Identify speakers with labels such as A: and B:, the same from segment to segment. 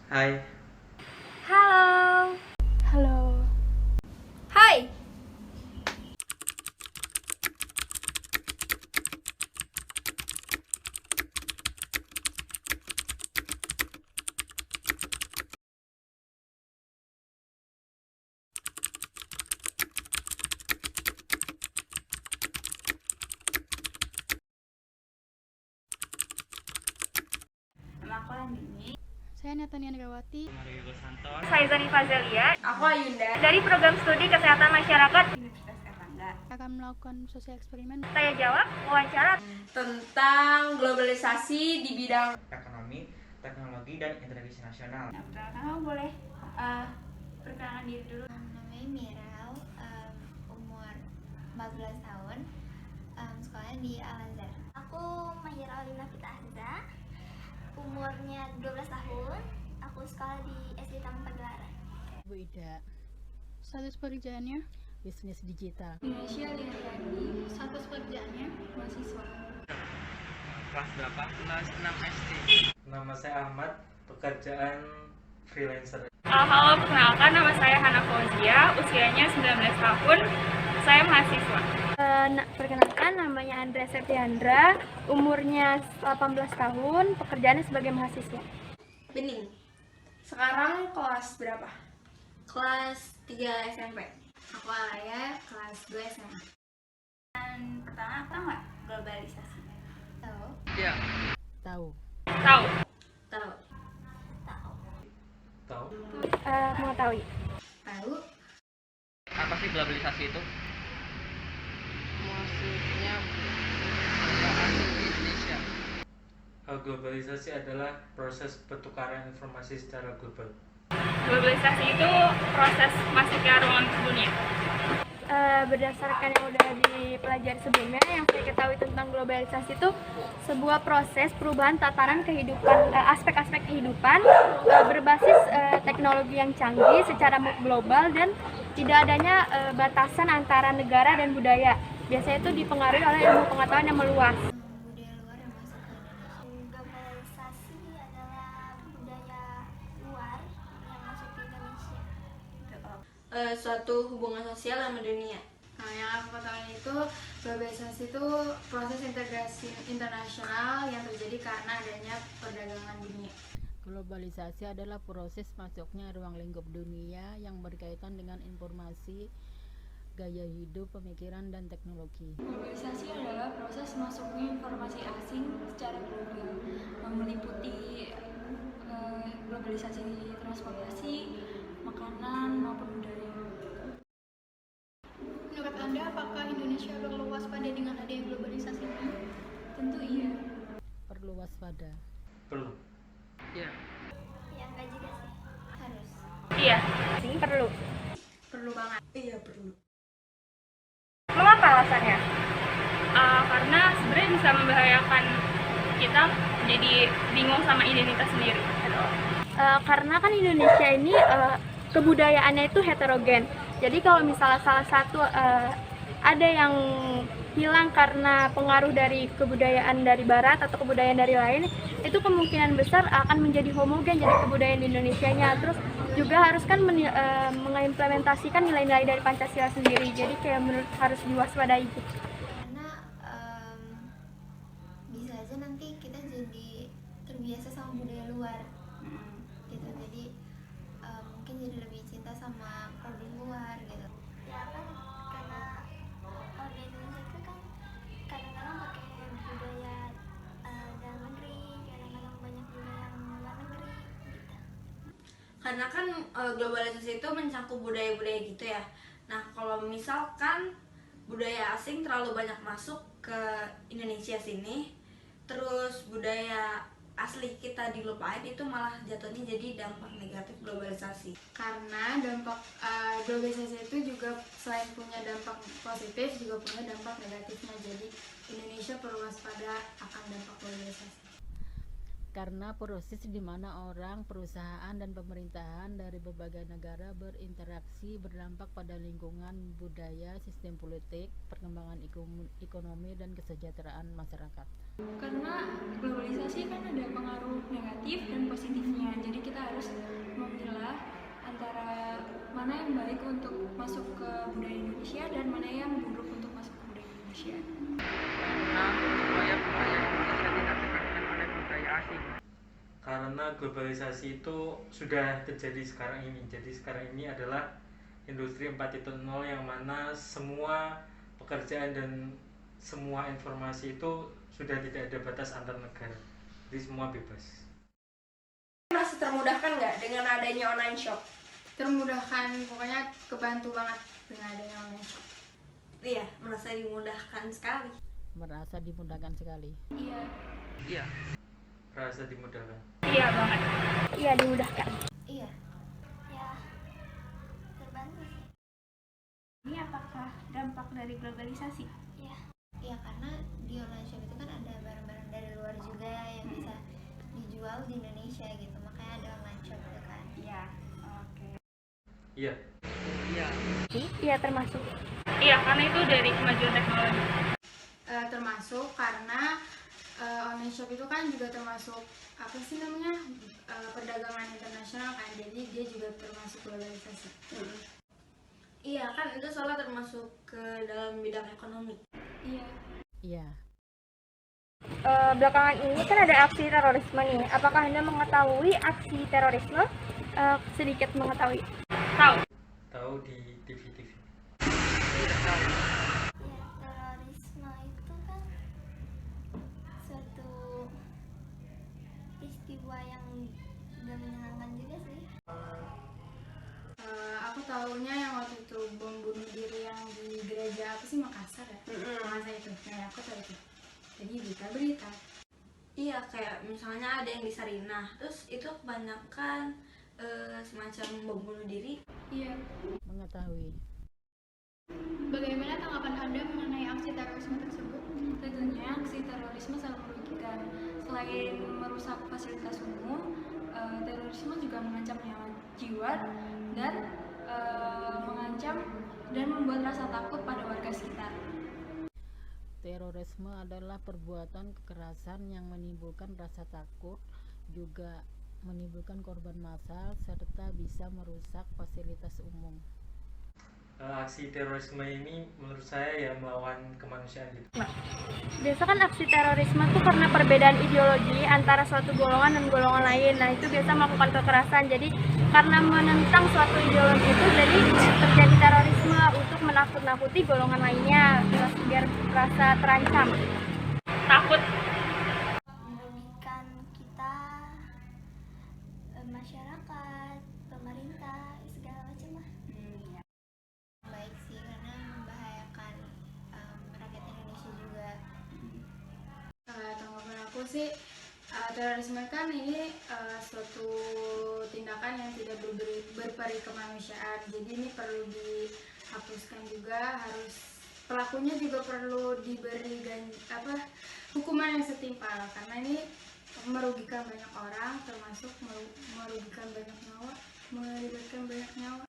A: Hai.
B: Halo.
C: Halo.
B: Hai. Nama aku Andini.
C: Saya Natania Negawati.
B: Saya Zani Fazelia.
D: Aku Ayunda.
B: Dari program studi Kesehatan Masyarakat Universitas Erlangga.
C: Akan melakukan sosial eksperimen.
B: Saya jawab wawancara
D: Tentang globalisasi di bidang
A: Ekonomi, teknologi, dan interaksi nasional.
B: Kamu boleh perkenalkan diri dulu.
E: Namanya Miral, umur 14 tahun, sekolahnya di Al-Azhar. Aku Mahira Alina Fitahza, umurnya 12 tahun, aku sekolah di SD Taman Pagelaran.
F: Bu Ida,
C: Status pekerjaannya
F: bisnis digital.
C: Indonesia Liandri. Status pekerjaannya mahasiswa.
A: Kelas berapa? Kelas 6 SD. Nama saya Ahmad, pekerjaan freelancer.
B: Halo, perkenalkan nama saya Hana Fauzia, usianya 19 tahun, saya mahasiswa.
C: Perkenalkan, namanya Andrea Septiandra, umurnya 18 tahun, pekerjaannya sebagai mahasiswa.
D: Bening. Sekarang kelas berapa?
E: Kelas 3 SMP.
D: Aku Alaya, kelas 2 SMA.
B: Dan pertama, apa nggak globalisasi?
E: Tahu?
A: Iya.
F: Tahu.
B: Tahu.
D: Tahu.
E: Tahu.
A: Tahu?
C: Mengetahui.
D: Tahu.
A: Apa sih globalisasi itu?
F: Maksudnya
A: Indonesia. Globalisasi adalah proses pertukaran informasi secara global.
B: Globalisasi itu proses masuknya ruang dunia.
C: Berdasarkan yang udah dipelajari sebelumnya, yang saya ketahui tentang globalisasi itu sebuah proses perubahan tatanan kehidupan, aspek-aspek kehidupan berbasis teknologi yang canggih secara global dan tidak adanya batasan antara negara dan budaya. Biasanya itu dipengaruhi oleh ilmu pengetahuan yang meluas.
E: Budaya luar yang masuk ke Indonesia. Globalisasi adalah budaya luar yang masuk ke Indonesia.
D: Suatu hubungan sosial yang mendunia.
G: Nah, yang aku ketahui itu globalisasi itu proses integrasi internasional yang terjadi karena adanya perdagangan dunia.
F: globalisasi adalah proses masuknya ruang lingkup dunia yang berkaitan dengan informasi, gaya hidup, pemikiran, dan teknologi.
G: Globalisasi adalah proses masuknya informasi asing secara global, meliputi globalisasi transportasi, makanan maupun budaya.
C: Menurut Anda, apakah Indonesia perlu waspada dengan adanya globalisasi ini?
G: Tentu iya.
F: Perlu waspada.
A: Perlu. Iya.
E: Ya enggak juga sih. Harus.
B: Iya,
C: Perlu.
D: Perlu banget. Iya, perlu.
B: mengapa alasannya? Karena sebenarnya bisa membahayakan kita jadi bingung sama identitas sendiri.
C: Karena kan Indonesia ini kebudayaannya itu heterogen. Jadi kalau misalnya salah satu ada yang hilang karena pengaruh dari kebudayaan dari barat atau kebudayaan dari lain, itu kemungkinan besar akan menjadi homogen jadi kebudayaan di Indonesianya. Terus juga harus kan mengimplementasikan nilai-nilai dari Pancasila sendiri. Jadi kayak menurut harus diwaspadai gitu.
E: Karena bisa aja nanti kita jadi terbiasa sama budaya luar. Gitu. Jadi mungkin jadi lebih cinta sama produk luar gitu. Ya kan karena kalau di Indonesia itu kan kadang-kadang pakai budaya dalam negeri, kadang-kadang banyak budaya yang luar negeri gitu.
D: Karena kan globalisasi itu mencakup budaya-budaya gitu ya. Nah, kalau misalkan budaya asing terlalu banyak masuk ke Indonesia sini, terus budaya asli kita dilupain, itu malah jatuhnya jadi dampak negatif globalisasi.
G: Karena dampak globalisasi itu juga selain punya dampak positif juga punya dampak negatifnya. Jadi Indonesia perlu waspada akan dampak globalisasi.
F: Karena proses di mana orang, perusahaan, dan pemerintahan dari berbagai negara berinteraksi berdampak pada lingkungan, budaya, sistem politik, perkembangan ekonomi, dan kesejahteraan masyarakat.
G: Karena globalisasi kan ada pengaruh negatif dan positifnya. Jadi kita harus masuk ke budaya Indonesia dan mana yang buruk untuk masuk ke budaya Indonesia.
A: Supaya budaya Indonesia tidak terkena oleh budaya asing. Karena globalisasi itu sudah terjadi sekarang ini. Jadi sekarang ini adalah industri 4.0 yang mana semua pekerjaan dan semua informasi itu sudah tidak ada batas antar negara. Jadi semua bebas.
D: Merasa termudahkan nggak dengan adanya online shop?
G: Termudahkan, pokoknya kebantu banget dengan adanya online shop.
D: Iya, merasa dimudahkan sekali.
F: Merasa dimudahkan sekali.
A: Iya. Merasa dimudahkan.
B: Iya banget.
C: Iya, dimudahkan.
E: Iya. Ya, terbantu sih.
C: Ini apakah dampak dari globalisasi?
E: Iya. Iya, karena di online shop itu kan ada barang-barang dari luar juga yang bisa dijual di Indonesia gitu. Makanya ada online shop itu kan.
C: Iya. Oke.
A: Iya.
C: Iya, termasuk.
B: Iya, karena itu dari kemajuan teknologi.
G: Termasuk karena online shop itu kan juga termasuk apa sih namanya, perdagangan internasional kan, jadi dia juga termasuk globalisasi.
D: Iya kan, itu soalnya termasuk ke dalam bidang ekonomi.
G: Iya.
F: Iya.
C: Belakangan ini kan ada aksi terorisme nih. Apakah Anda mengetahui aksi terorisme? Sedikit mengetahui.
A: Tahu di TV-TV.
E: Ya, terorisme itu kan suatu peristiwa yang tidak menyenangkan juga sih.
G: Aku tahunya yang waktu itu bom bunuh diri yang di gereja apa sih, Makassar ya? Makassar itu. Nah, aku tahu itu. Jadi berita.
D: Iya, kayak misalnya ada yang di Sarinah, terus itu kebanyakan semacam bom bunuh diri.
G: Iya.
F: Mengetahui.
G: Bagaimana tanggapan Anda mengenai aksi terorisme tersebut? Tentunya aksi terorisme sangat merugikan. Selain merusak fasilitas umum, terorisme juga mengancam nyawa jiwa dan mengancam dan membuat rasa takut pada warga sekitar.
F: Terorisme adalah perbuatan kekerasan yang menimbulkan rasa takut, juga menimbulkan korban massal, serta bisa merusak fasilitas umum.
A: Aksi terorisme ini menurut saya ya melawan kemanusiaan gitu.
C: Biasa kan aksi terorisme itu karena perbedaan ideologi antara suatu golongan dan golongan lain. Nah, itu biasa melakukan kekerasan. Jadi karena menentang suatu ideologi itu, jadi terjadi terorisme untuk menakut-nakuti golongan lainnya biar merasa terancam.
B: Takut.
E: Merugikan kita, masyarakat, pemerintah, segala macam lah. Baik sih, karena membahayakan rakyat Indonesia juga.
G: Tanggapan aku sih, terorisme kan ini suatu tindakan yang tidak berperi kemanusiaan. Jadi ini perlu dihapuskan juga, pelakunya juga perlu diberi hukuman yang setimpal, karena ini merugikan banyak orang, termasuk merugikan banyak nyawa, melibatkan banyak nyawa.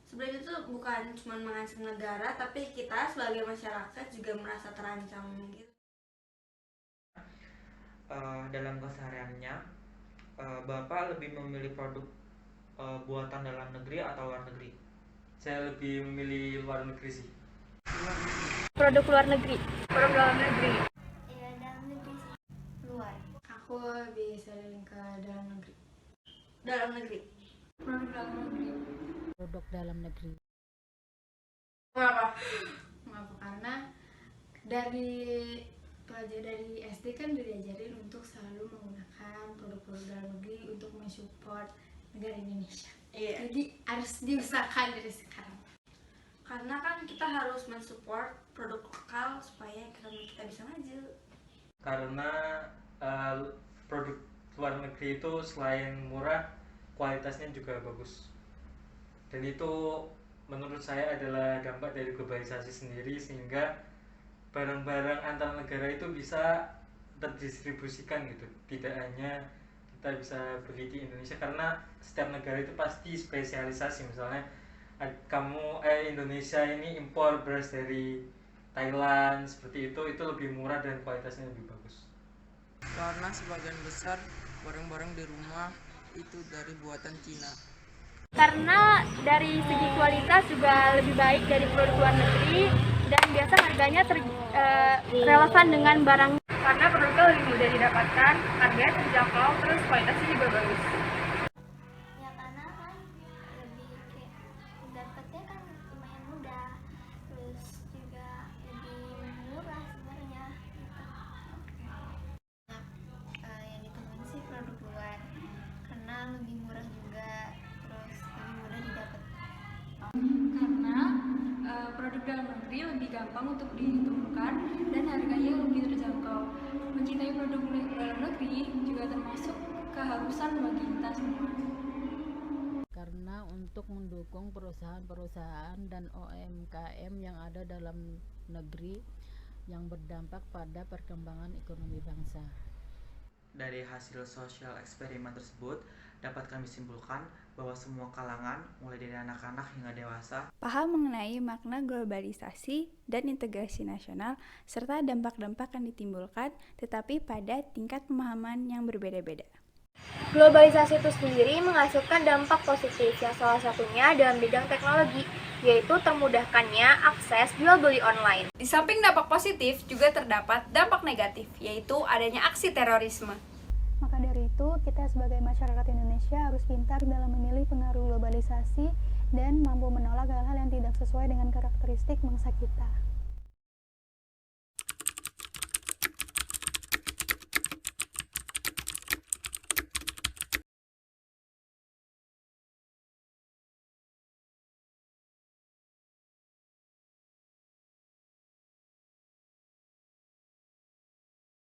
D: Sebenarnya itu bukan cuma mengancam negara, tapi kita sebagai masyarakat juga merasa terancam gitu.
H: Dalam kesehariannya, Bapak lebih memilih produk buatan dalam negeri atau luar negeri?
A: Saya lebih memilih luar negeri sih.
C: Produk luar negeri.
B: Produk dalam negeri.
E: Ya, dalam negeri sih. Luar.
G: Aku lebih sering ke dalam negeri.
D: Dalam negeri.
G: Produk dalam negeri.
F: Produk dalam negeri.
D: Kenapa?
G: Mengapa? Karena dari SD kan udah diajarin untuk selalu menggunakan produk-produk dalam negeri untuk mensupport negara Indonesia.
D: Iya.
G: Jadi harus diusahakan dari sekarang.
D: Karena kan kita harus mensupport produk lokal supaya ekonomi kita bisa maju.
A: Karena produk luar negeri itu selain murah, kualitasnya juga bagus. Dan itu menurut saya adalah dampak dari globalisasi sendiri, sehingga barang-barang antar negara itu bisa terdistribusikan gitu. Tidak hanya kita bisa beli di Indonesia, karena setiap negara itu pasti spesialisasi. Misalnya Indonesia ini impor beras dari Thailand seperti itu lebih murah dan kualitasnya lebih bagus.
I: Karena sebagian besar barang-barang di rumah itu dari buatan Cina.
C: Karena dari segi kualitas juga lebih baik dari produk luar negeri dan biasa harganya relevan dengan barang.
B: Karena produknya lebih mudah didapatkan, harganya terjangkau, terus kualitasnya juga bagus.
E: Ya karena kan lebih kayak dapetnya kan lumayan mudah, terus juga lebih murah sebenarnya gitu. Yang ditungguin sih produk luar karena lebih murah juga, terus lebih mudah didapat.
G: Karena produk dalam negeri lebih gampang untuk ditemukan dan harganya lebih terjangkau. Mencintai produk dalam negeri juga termasuk keharusan bagi kita semua.
F: Karena untuk mendukung perusahaan-perusahaan dan UMKM yang ada dalam negeri yang berdampak pada perkembangan ekonomi bangsa.
H: Dari hasil sosial eksperimen tersebut, dapat kami simpulkan bahwa semua kalangan, mulai dari anak-anak hingga dewasa,
I: paham mengenai makna globalisasi dan integrasi nasional, serta dampak-dampak yang ditimbulkan, tetapi pada tingkat pemahaman yang berbeda-beda.
C: Globalisasi itu sendiri menghasilkan dampak positif yang salah satunya dalam bidang teknologi, yaitu termudahkannya akses jual beli online.
J: Di samping dampak positif juga terdapat dampak negatif, yaitu adanya aksi terorisme.
K: Maka dari itu, kita sebagai masyarakat Indonesia harus pintar dalam memilih pengaruh globalisasi dan mampu menolak hal-hal yang tidak sesuai dengan karakteristik bangsa kita.